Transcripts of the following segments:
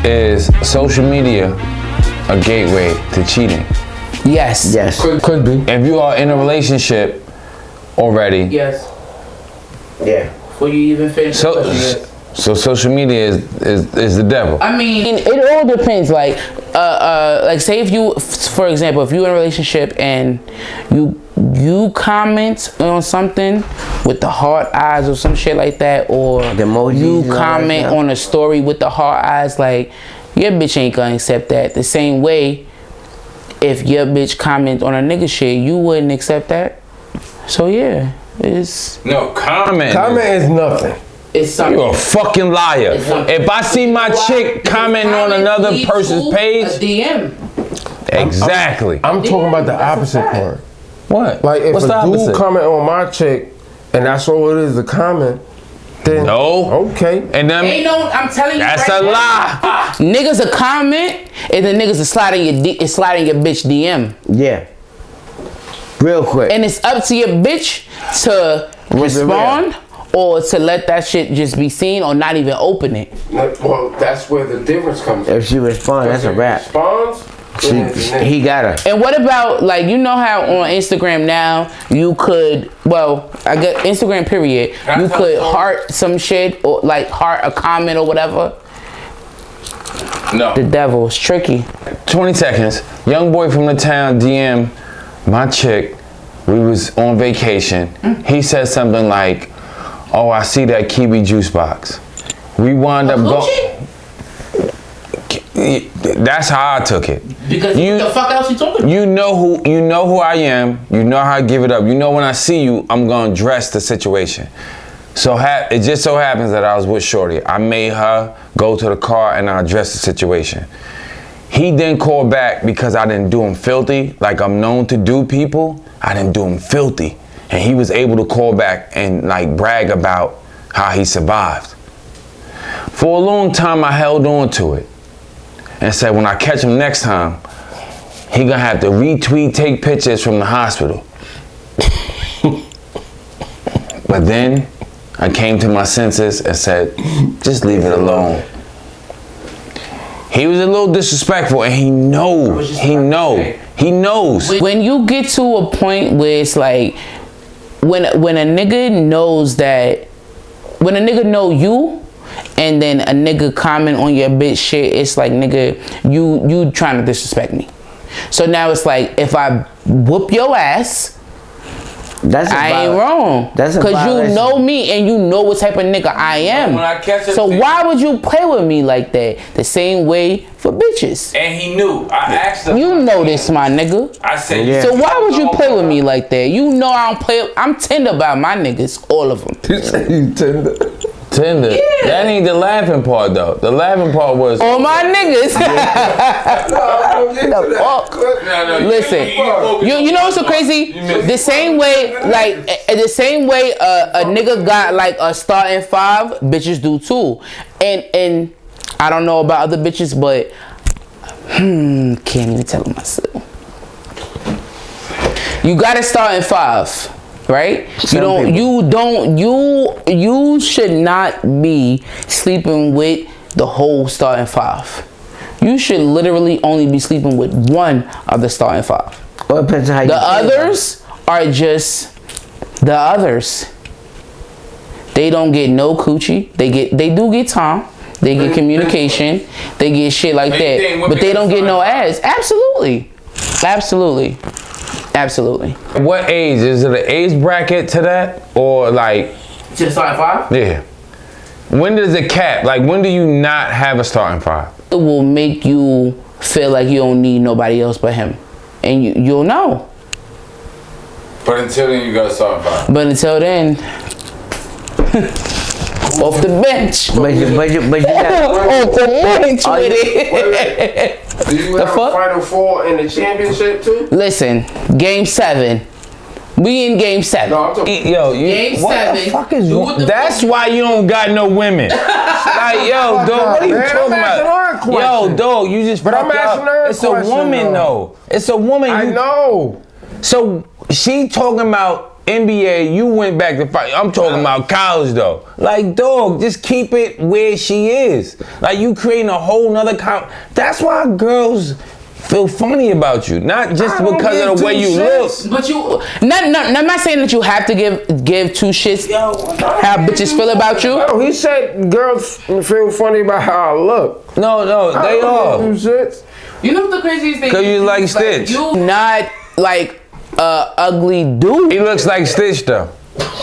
Is social media a gateway to cheating? Yes. Yes. Could be. If you are in a relationship already, Yes. Yeah. Before you even finish the question, yes. so social media is the devil. I mean, it all depends. Like say if you, for example, if you're in a relationship and you comment on something with the heart eyes or some shit like that, or The emojis you and all that comment stuff. on a story with the heart eyes, like your bitch ain't gonna accept that. The same way, if your bitch comment on a nigga shit, you wouldn't accept that. So yeah, it's No, comment. Comment is nothing. something. You're a fucking liar. If I see my chick commenting on another person's page, a DM. exactly. I'm talking about the opposite part. What? Like if What's the a dude opposite? comment on my chick and that's all it is, a comment, then No. okay. And then Ain't no, I'm telling you. that's right a now, lie. Niggas a comment and the niggas is sliding your bitch DM. Yeah. Real quick. And it's up to your bitch to respond or to let that shit just be seen or not even open it. Well, that's where the difference comes. If she responds, that's a wrap. Responds. He got her. And what about, like, you know how on Instagram now you could, well, I guess Instagram period, you could heart some shit or like heart a comment or whatever. No. The devil is tricky. 20 seconds. Young boy from the town DM my chick. We was on vacation. He said something like, "Oh, I see that kiwi juice box." We wound up going. That's how I took it. Because what the fuck else you talking about? You know who I am. You know how I give it up. You know when I see you, I'm gonna address the situation. So it just so happens that I was with Shorty. I made her go to the car and I addressed the situation. He didn't call back because I didn't do him filthy like I'm known to do people. I didn't do him filthy. And he was able to call back and like brag about how he survived. For a long time, I held on to it and said when I catch him next time, he gonna have to retweet, take pictures from the hospital. But then I came to my senses and said, just leave it alone. He was a little disrespectful and he knows. When you get to a point where it's like, when a nigga knows that, when a nigga know you, and then a nigga comment on your bitch shit, it's like, nigga, you trying to disrespect me. So now it's like, if I whoop your ass, I ain't wrong. That's a because you violation. know me and you know what type of nigga I am. When I catch So why would you play with me like that? The same way for bitches. And he knew. I asked him. You know this, my nigga. I said, Yeah. So why would you play with me like that? You know I don't play. I'm tender about my niggas, all of them. You say you tender. Tender. Yeah. That ain't the laughing part though. The laughing part was. All my niggas. Listen, you know what's so crazy? The same way, like the same way a nigga got like a starting five, bitches do too. And I don't know about other bitches, but can't even tell them myself. You got to start in five, right? You should not be sleeping with the whole starting five. You should literally only be sleeping with one of the starting five. Well, it depends on how you The feel. others are just the others. They don't get no coochie. They do get time. They get communication. They get shit like that. But they don't get no ass. Absolutely. Absolutely. Absolutely. What age? Is it an age bracket to that? Or like, Just starting five? yeah. When does it cap? Like, when do you not have a starting five? It will make you feel like you don't need nobody else but him. And you'll know. But until then, you got a starting five. But until then, off the bench. But you got Off the bench with it. Do you have a Final Four in the championship too? Listen, game 7. We in game 7. No, I'm talking. Yo, Game what 7. the fuck is What the That's why you don't got no women. Like, yo, dog, what are you Man, talking I'm asking her a about? question. Yo, dog, you just But I'm fucked asking up. her a It's question, a woman, though. though. It's a woman. I know. So she talking about NBA, you went back to fight. I'm talking about college though. Like, dog, just keep it where she is. Like, you creating a whole nother That's why girls feel funny about you, not just because of the way you look. But you, I'm not saying that you have to give two shits how bitches feel about you. No, he said girls feel funny about how I look. No, they are. You know what the craziest thing? Cause you like Stitch. You not like ugly dude. He looks like Stitch though.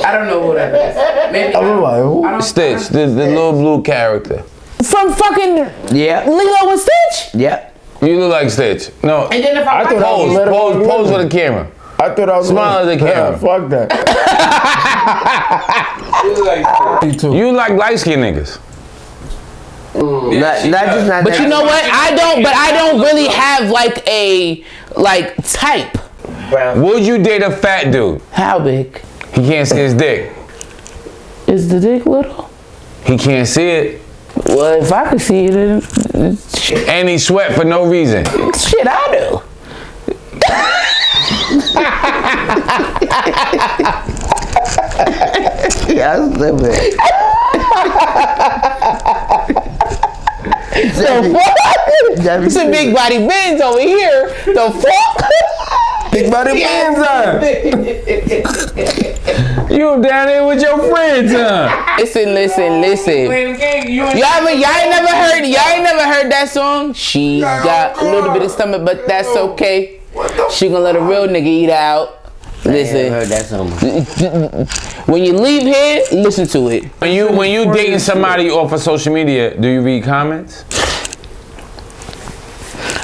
I don't know who that is. Maybe Stitch, the little blue character. from fucking Yeah. Lilo and Stitch. Yeah. You look like Stitch. No. And then if I Pose for the camera. I thought I was Smile at the camera. Fuck that. You like light skinned niggas. Not But you know what? I don't really have like a type. Would you date a fat dude? How big? He can't see his dick. Is the dick little? He can't see it. Well, if I could see it, then And he sweat for no reason. shit, I do. Yeah, that's stupid. It's a big body Benz over here. The fuck? Big body Benz, You down there with your friends, huh? Listen. Y'all ain't never heard that song? She got a little bit of stomach, but that's okay. She gonna let a real nigga eat out. I Listen, heard that song. when you leave here, listen to it. When you dating somebody off of social media, do you read comments?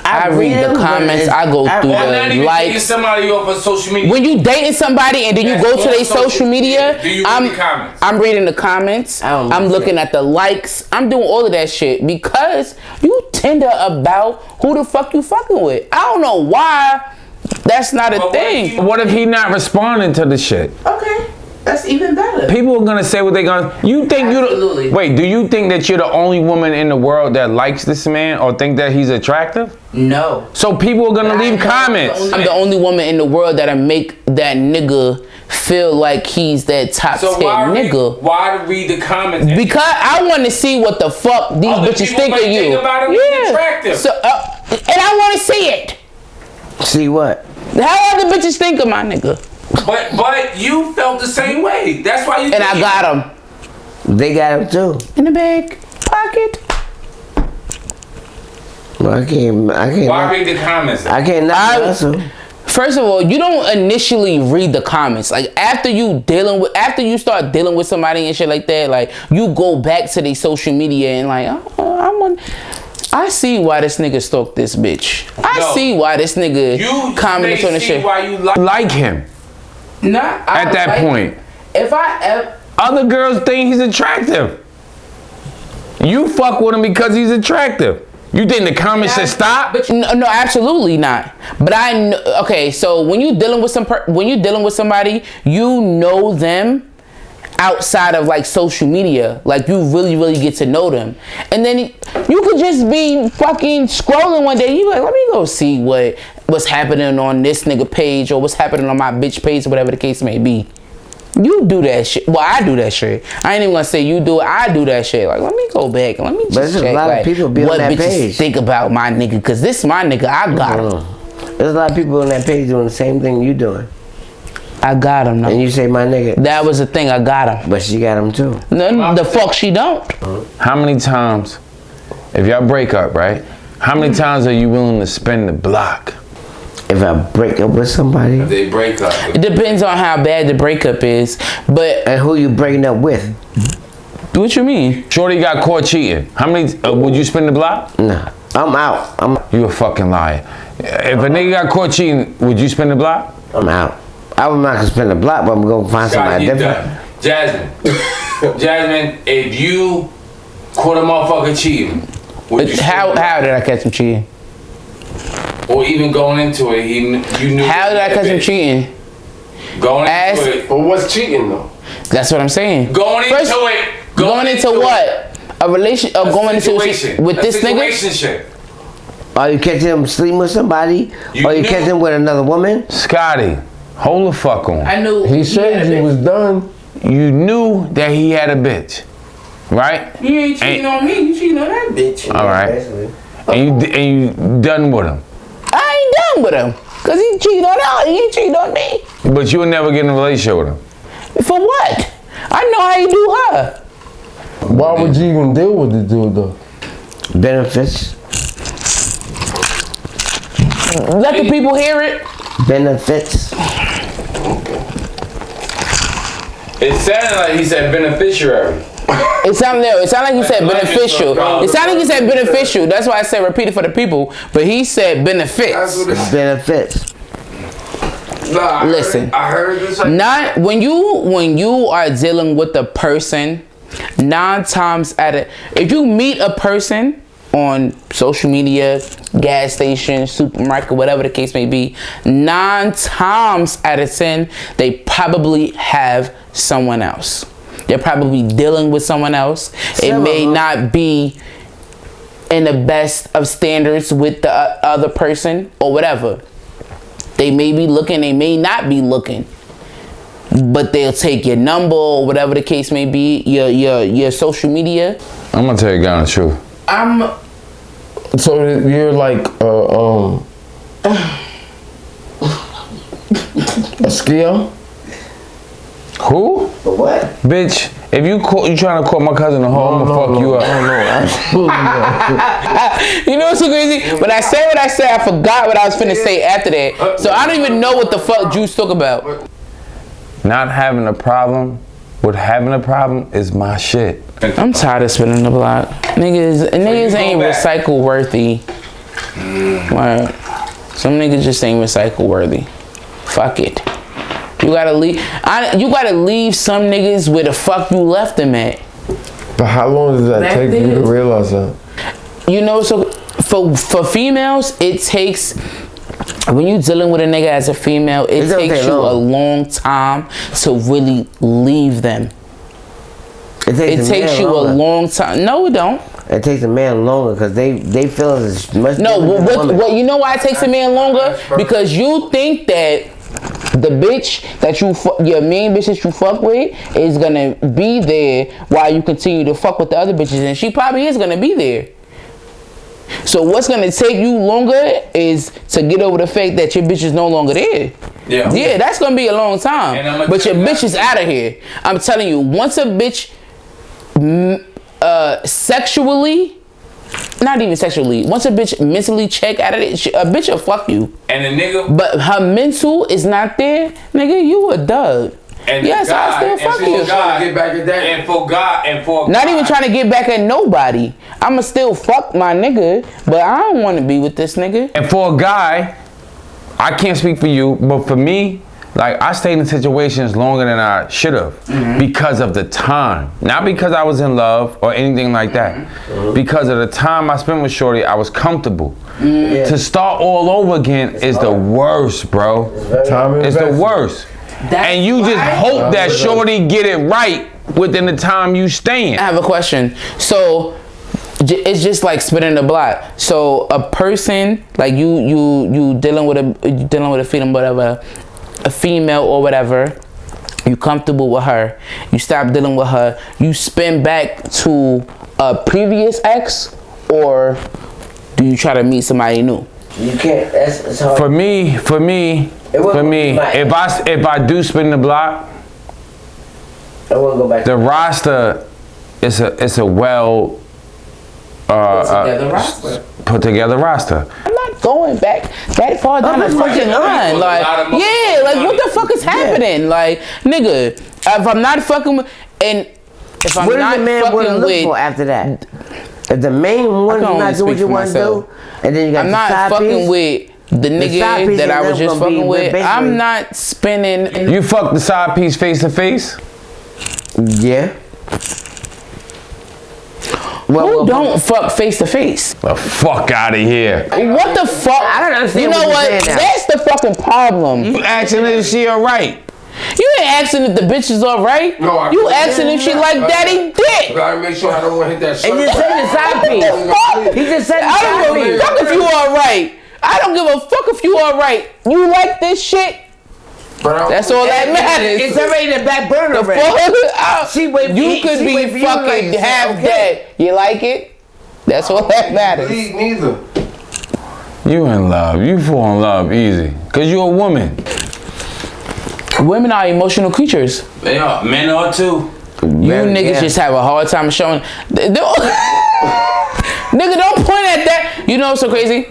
I read the comments. I go through the likes. somebody off of social media. When you dating somebody and then you go to their social media, Do you read the comments? I'm reading the comments. I don't I'm read looking at the likes. I'm doing all of that shit because you tender about who the fuck you fucking with. I don't know why that's not a thing. What if he not responding to the shit? Okay, that's even better. People are gonna say what they gonna. You think Absolutely. you? Wait, do you think that you're the only woman in the world that likes this man or think that he's attractive? No. So people are gonna leave comments. I'm the only woman in the world that'll make that nigga feel like he's that top tier nigga. Why to read the comments? Because I want to see what the fuck these bitches think of you. attractive. So, and I want to see it. See what? How other bitches think of my nigga? But you felt the same way. That's why you. And I got him They got him too. in the back pocket. Well, I can't. read the comments? I can't not hustle. First of all, you don't initially read the comments. Like after you start dealing with somebody and shit like that, like you go back to their social media and like, I see why this nigga stalked this bitch. I see why this nigga commented on the shit. Why you like him? At that point. If I ever. Other girls think he's attractive. You fuck with him because he's attractive. You think the comments should stop? But no, absolutely not. But okay. So when you dealing with somebody, you know them outside of like social media. Like you really get to know them, and then you could just be fucking scrolling one day. You like, let me go see what's happening on this nigga page or what's happening on my bitch page or whatever the case may be. You do that shit. Well, I do that shit. I ain't even gonna say you do it. I do that shit. Like, let me go back and let me just check. A lot like, of people be what on that bitches page. think about my nigga? Cause this my nigga. I got him. There's a lot of people on that page doing the same thing you doing. I got him. And No. you say my nigga. That was the thing. I got him. But she got him too. No, the fuck she don't. How many times, if y'all break up, right? How many times are you willing to spend the block? If I break up with somebody. They break up. It depends on how bad the breakup is. But And who you breaking up with? what you mean? Shorty got caught cheating. How many would you spend the block? Nah. I'm out. You a fucking liar. If a nigga got caught cheating, would you spend the block? I'm out. I'm not gonna spend the block, but I'm gonna find somebody different. Jasmine, if you caught a motherfucker cheating, How did I catch him cheating? or even going into it, you knew. How did I catch him cheating? Going Ask- into it. But what's cheating though? That's what I'm saying. Going First, into it. Going into what? A relation? Or going into with this nigga? Relationship. Are you catching him sleeping with somebody? Or you catching him with another woman? Scotty, Hold the fuck on. I knew He said you was done. You knew that he had a bitch, right? You ain't cheating on me. You cheating on that bitch. All right. Basically. And you done with him. I ain't done with him. Cause he cheated on her. He ain't cheating on me. But you'll never get in a relationship with him. For what? I know how you do her. Why would you even deal with the dude though? Benefits. Let the people hear it. Benefits. It sounded like he said beneficiary. It sounded like you said beneficial. It sounded like you said beneficial. That's why I said repeat it for the people. But he said benefits. That's what it's. Benefits. Nah, Listen. I heard this. Not when you are dealing with a person, 9 times out of if you meet a person on social media, gas station, supermarket, whatever the case may be, 9 times out of 10 they probably have someone else. They're probably dealing with someone else. It may not be in the best of standards with the other person or whatever. They may be looking, they may not be looking. But they'll take your number or whatever the case may be, your social media. I'm gonna tell you down the truth. So you're like a skill? Who? For what? Bitch, if you trying to call my cousin a hoe, I'm gonna fuck you up. No, absolutely not. You know what's so crazy? When I say what I said, I forgot what I was finna say after that. So I don't even know what the fuck Juice talk about. Not having a problem with having a problem is my shit. I'm tired of spinning the block. Niggas ain't recycle worthy. Right. Some niggas just ain't recycle worthy. Fuck it. You gotta leave. You gotta leave some niggas where the fuck you left them at. But how long does that take you to realize that? You know, so for females, it takes. When you dealing with a nigga as a female, it takes you a long time to really leave them. It takes you a long time. No, it don't. It takes a man longer because they feel as much. No, what you know why it takes a man longer? Because you think that the bitch that your main bitch that you fuck with is gonna be there while you continue to fuck with the other bitches, and she probably is gonna be there. So what's gonna take you longer is to get over the fact that your bitch is no longer there. Yeah, that's gonna be a long time. But your bitch is out of here. I'm telling you, once a bitch sexually, not even sexually, once a bitch mentally check out of it, a bitch will fuck you. And the nigga, but her mental is not there, nigga, you a dud. and yes, I still fuck you. Get back at that. And for God, not even trying to get back at nobody. I'ma still fuck my nigga, but I don't want to be with this nigga. And for a guy, I can't speak for you, but for me, like, I stayed in situations longer than I should have because of the time. Not because I was in love or anything like that. Because of the time I spent with Shorty, I was comfortable. To start all over again is the worst, bro. It's the worst. And you just hope that Shorty get it right within the time you staying. I have a question. So it's just like spinning the block. So a person like you dealing with a feeling, whatever, a female or whatever, you comfortable with her, you stop dealing with her, you spin back to a previous ex, or do you try to meet somebody new? You can't. It's hard. For me, if I do spin the block, I won't go back. the roster is a well put together roster. I'm not going back that far down the fucking line. Like, yeah, like what the fuck is happening? Like, nigga, if I'm not fucking with, and if I'm not fucking with, for after that? If the main one is not doing what you want to do, and then you got I'm not fucking with the nigga that I was just fucking with. I'm not spinning. You fuck the side piece face to face? Yeah. Who don't fuck face to face? The fuck out of here. What the fuck? I don't understand. You know what? That's the fucking problem. You asking if she alright? You ain't asking if the bitch is alright. No, you asking if she like daddy dick. Gotta make sure I don't want to hit that shit. And just said the side piece. He just said the I side don't give a piece. fuck if you alright. I don't give a fuck if you alright. You like this shit? That's all that matters. It's already the back burner. You could be fucking half dead. You like it? That's all that matters. Neither. You in love. You fall in love easy. Cause you're a woman. Women are emotional creatures. They are. Men are too. You niggas just have a hard time showing. Nigga, don't point at that. You know what's so crazy?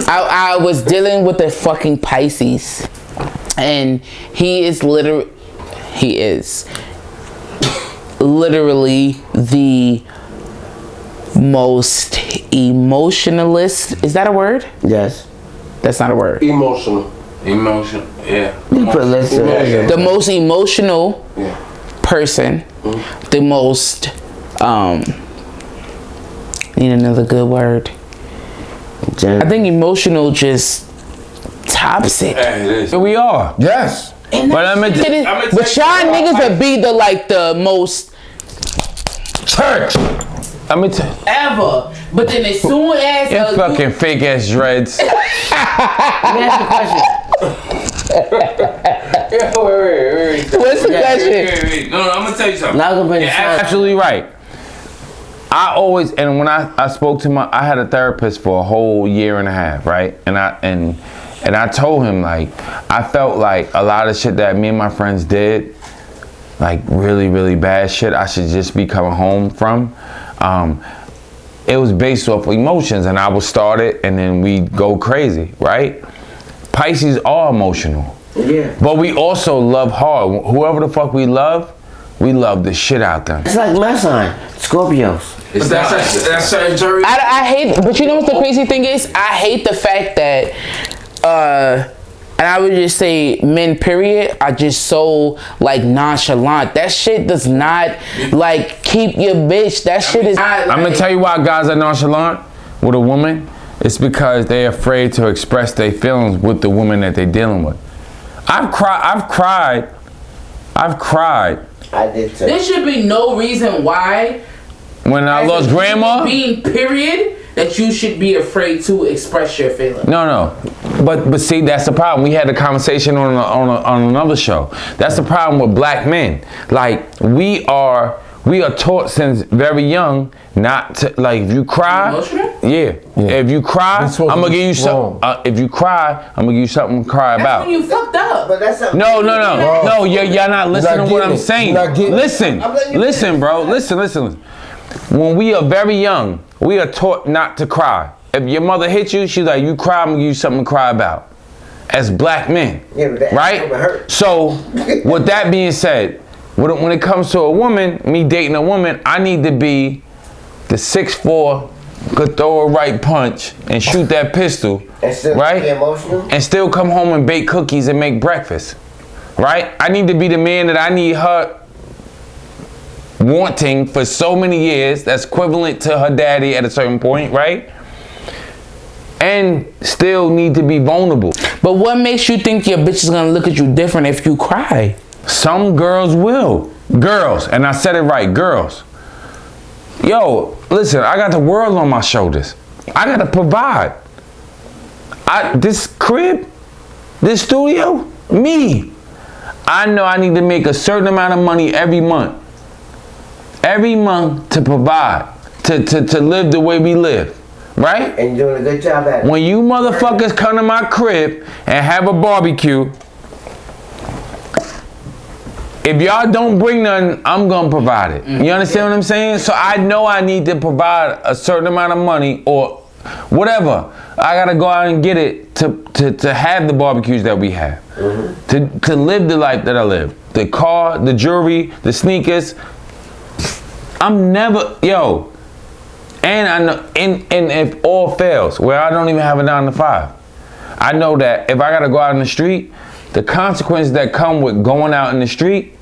I was dealing with a fucking Pisces. And he is literally the most emotionalist. Is that a word? Yes. That's not a word. Emotional. Yeah. The most emotional person. The most need another good word. I think emotional just tops it. Here we are. Yes. But y'all niggas would be the most church. Ever. But then as soon as you fucking fake ass dreads. Let me ask you a question. Wait. What's the question? Wait. No, I'm gonna tell you something. Now I'm gonna absolutely right. I always, and when I spoke to I had a therapist for a whole year and a half, right? And I told him, like, I felt like a lot of shit that me and my friends did, like really, really bad shit, I should just be coming home from. It was based off emotions, and I would start it and then we go crazy, right? Pisces are emotional. Yeah. But we also love hard. Whoever the fuck we love the shit out them. It's like my sign, Scorpios. That's Sagittarius. I hate, but you know what the crazy thing is? I hate the fact that, and I would just say men, period, are just so, like, nonchalant. That shit does not, like, keep your bitch. That shit is not, I'm gonna tell you why guys are nonchalant with a woman. It's because they're afraid to express their feelings with the woman that they're dealing with. I've cried. I did too. There should be no reason why, when I lost grandma, being period, that you should be afraid to express your feelings. No. But see, that's the problem. We had a conversation on another show. That's the problem with black men. Like, we are taught since very young not to, like, if you cry, yeah. If you cry, I'm gonna give you something. If you cry, I'm gonna give you something to cry about. When you fucked up. But that's No, y'all not listening to what I'm saying. Listen, bro. Listen. When we are very young, we are taught not to cry. If your mother hits you, she's like, you cry, I'm gonna give you something to cry about. As black men, right? So, with that being said, when it comes to a woman, me dating a woman, I need to be the 6'4", could throw a right punch and shoot that pistol, right? And still come home and bake cookies and make breakfast, right? I need to be the man that I need her wanting for so many years, that's equivalent to her daddy at a certain point, right? And still need to be vulnerable. But what makes you think your bitch is gonna look at you different if you cry? Some girls will. Girls, and I said it right, girls. Yo, listen, I got the world on my shoulders. I gotta provide. This crib, this studio, me. I know I need to make a certain amount of money every month. Every month to provide, to live the way we live, right? And you're doing a good job at it. When you motherfuckers come to my crib and have a barbecue, if y'all don't bring nothing, I'm gonna provide it. You understand what I'm saying? So I know I need to provide a certain amount of money or whatever. I gotta go out and get it to have the barbecues that we have. To live the life that I live. The car, the jewelry, the sneakers. I'm never, and I know, and if all fails, where I don't even have a 9 to 5, I know that if I gotta go out in the street, the consequences that come with going out in the street,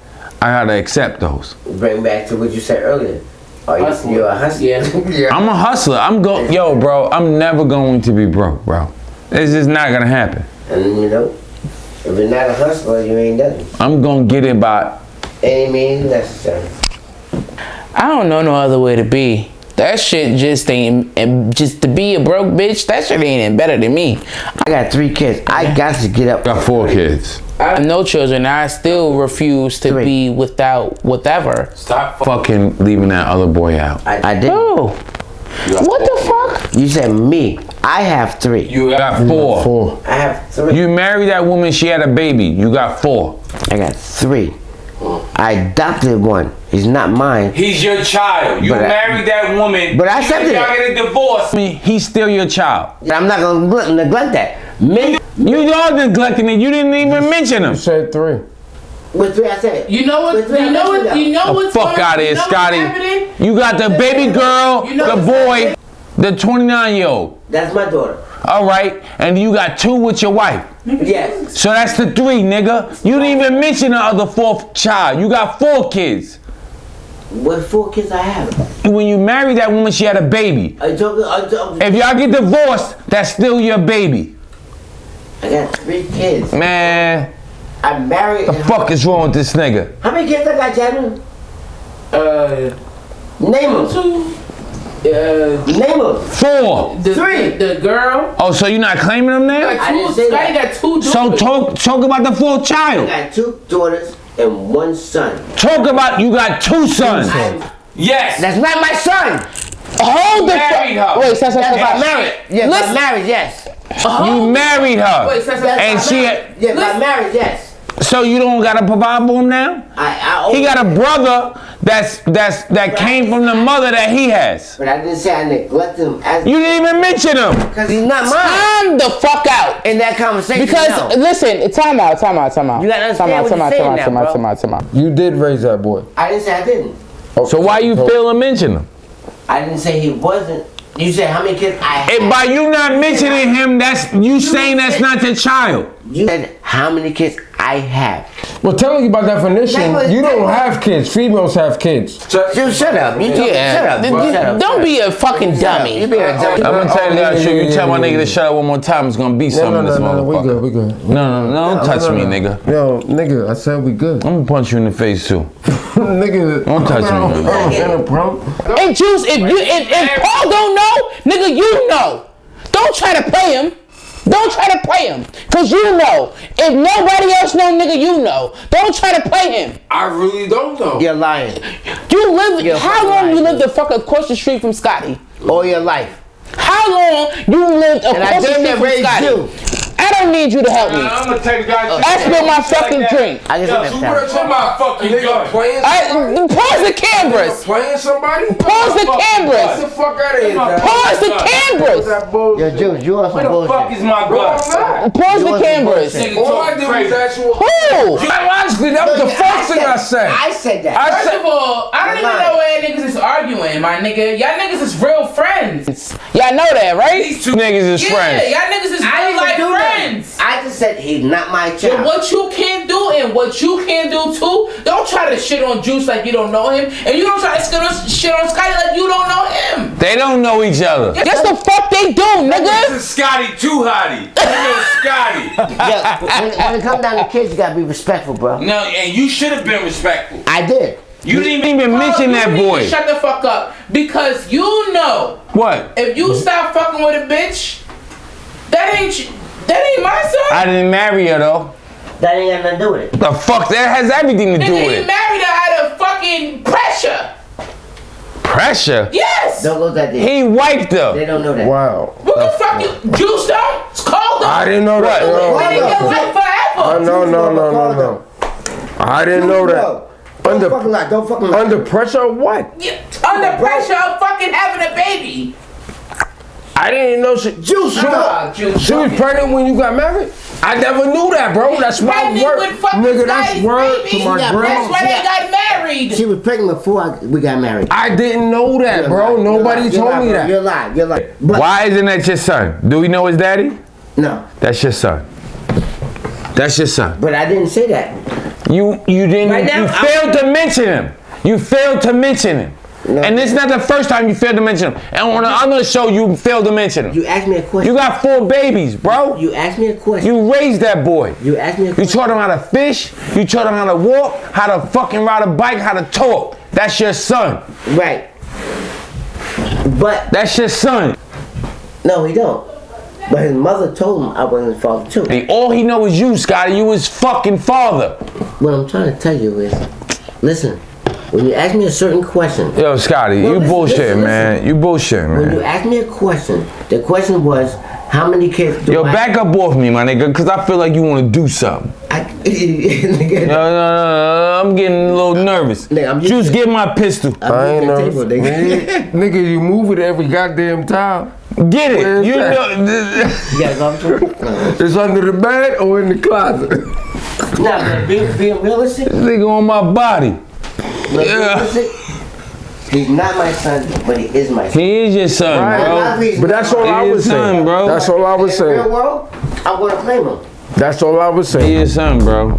I gotta accept those. Bring back to what you said earlier. You're a hustler. Yeah. I'm a hustler. Bro, I'm never going to be broke, bro. It's just not gonna happen. And if you're not a hustler, you ain't done it. I'm gonna get it by any means necessary. I don't know no other way to be. That shit just ain't, and just to be a broke bitch, that shit ain't even better than me. I got 3 kids. I got to get up. Got 4 kids. I have no children. I still refuse to be without whatever. Stop fucking leaving that other boy out. I did. Oh, what the fuck? You said me. I have 3. You got 4. I have 3. You married that woman, she had a baby. You got 4. I got 3. I adopted one. He's not mine. He's your child. You But I- married that woman. But I accepted Y'all it. get a divorce. I mean, he's still your child. I'm not gonna neglect that. Me You are neglecting it. You didn't even mention him. You said 3. with 3, I said. You know what? With 3, You know what? I You know what's Fuck out of here, you know what's Scotty. happening? You got the baby girl, You know the what's boy, the 29-year-old. That's my daughter. All right, and you got 2 with your wife. Yes. So that's the 3, nigga. You didn't even mention the other 4th child. You got 4 kids. What 4 kids I have? When you married that woman, she had a baby. Are you talking? If y'all get divorced, that's still your baby. I got 3 kids. Man, I married. the fuck is wrong with this nigga? How many kids I got, Jasmine? Name them. 2. Name them. 4. The, 3. The girl. Oh, so you're not claiming them now? I didn't say Scotty that. got 2 daughters. So talk about the 4th I child. got 2 daughters and 1 son. Talk about you got 2 sons. Yes. That's not my son. Hold the married her. fuck. Wait, stop. That's my marriage. Yes, Listen. my marriage. Yes. You married her. Wait, stop. And she, Yes, my marriage. Yes. so you don't gotta provide for him now? He got a brother that came from the mother that he has. But I didn't say I neglected him as You didn't even mention him. because he's not mine. Time the fuck out. In that conversation, Because no. listen, time out. You gotta understand what you're saying now, time out. You did raise that boy. I didn't say I didn't. So why you fail to mention him? I didn't say he wasn't. You said how many kids I And had. by you not mentioning him, that's you saying that's not your child. You said how many kids I have. Well, technically by definition, you don't have kids. Females have kids. Dude, shut up. You talk, shut up. Bro. Shut up. Don't be a fucking dummy. You be a dummy. I'm gonna tell you that shit. You tell my nigga to shut up one more time, it's gonna be something in this No, we motherfucker. good. No, don't touch me, nigga. Yo, nigga, I said we good. I'm gonna punch you in the face too. Nigga, Don't touch me, man. bro. And Juice, if Paul don't know, nigga, you know. Don't try to play him. Don't try to play him. Cause you know. If nobody else know, nigga, you know. Don't try to play him. I really don't know. You're lying. You live, You're how long fucking you lying. lived the fuck across the street from Scotty? All your life. How long you lived And I across the damn street near from raised Scotty? you. I don't need you to help me. I'm gonna take the guy. I spilled my fucking drink. I just You better said tell my fucking nigga playing somebody. Pause the cameras. Playing somebody? Pause the Get the cameras. fuck out of here, dog. Pause the cameras. That bullshit. Yo, Juice, you are some bullshit. my Bro, I'm not. Pause You the want some cameras. bullshit. All I did was actual. Who? Honestly, that was the first thing I said. I said that. I First said, of all, I don't even Lying. know where niggas is arguing, my nigga. Y'all niggas is real friends. Y'all know that, right? These 2 niggas is Yeah, friends. y'all niggas is I real didn't life do friends. that. I just said he's not my But child. what you can do and what you can do too, don't try to shit on Juice like you don't know him, and you don't try to shit on Scotty like you don't know him. They don't know each other. That's the fuck they do, nigga. Scotty too hottie. You know Scotty. Yeah, when it comes down to kids, you gotta be respectful, bro. No, and you should have been respectful. I did. You didn't even mention You that need to boy. Shut the fuck up, because you know What? if you stop fucking with a bitch, that ain't my son. I didn't marry her though. That ain't got nothing to do with it. The fuck? That has everything to do Nigga, with he it. married her out of fucking pressure. Pressure. Yes. Don't go that deep. He wiped They her. don't know that. wow. What the fuck? Juice don't? It's cold though. I didn't know that. What? Nigga, your life forever. No. I didn't know that. Don't fucking lie. Don't fucking lie. Under pressure, what? Yeah, under pressure of fucking having a baby. I didn't know she. Juice, Nah, Juice. She was pregnant when you got married? I never knew that, bro. That's my Pregnant word. with fucking Nigga, that's Scotty's word baby. to my Yeah, That's grandma. why they got married. She was pregnant before we got married. I didn't know that, You're bro. lying. Nobody You're told lying, me bro. that. You're lying. You're lying. But Why isn't that your son? Do we know his daddy? no, That's your son. That's your son. but I didn't say that. You didn't. Right now, you failed to mention him. You failed to mention him. No. And this is not the first time you failed to mention him. And on the other show, you failed to mention him. You asked me a question. You got 4 babies, bro. You asked me a question. You raised that boy. You asked me a You question. taught him how to fish. You taught him how to walk, how to fucking ride a bike, how to talk. That's your son. Right. But That's your son. no, he don't. But his mother told him I wasn't his father too. All he know is you, Scotty. You his fucking father. What I'm trying to tell you is, listen, when you ask me a certain question. Yo, Scotty, No, you listen, bullshit, listen, man. listen. You bullshit, When you man. asked me a question, the question was, how many kids do Yo, I back up off me, my nigga, because I feel like you want to do something. Nigga, No, I'm getting a little nervous. Nigga, I'm used Juice, to- get my pistol. I ain't the know. table, nigga. Nigga, you move it every goddamn time. Get it. Where's You that? know. You gotta go up to him? It's under the bed or in the closet. Nah, but being realistic, Nigga on my body. being Yeah. realistic, he's not my son, but he is my son. He is your son, bro. But that's all I He was is son, saying, bro. That's all I was In the real saying. world, I'm gonna claim him. That's all I was He saying. your son, bro.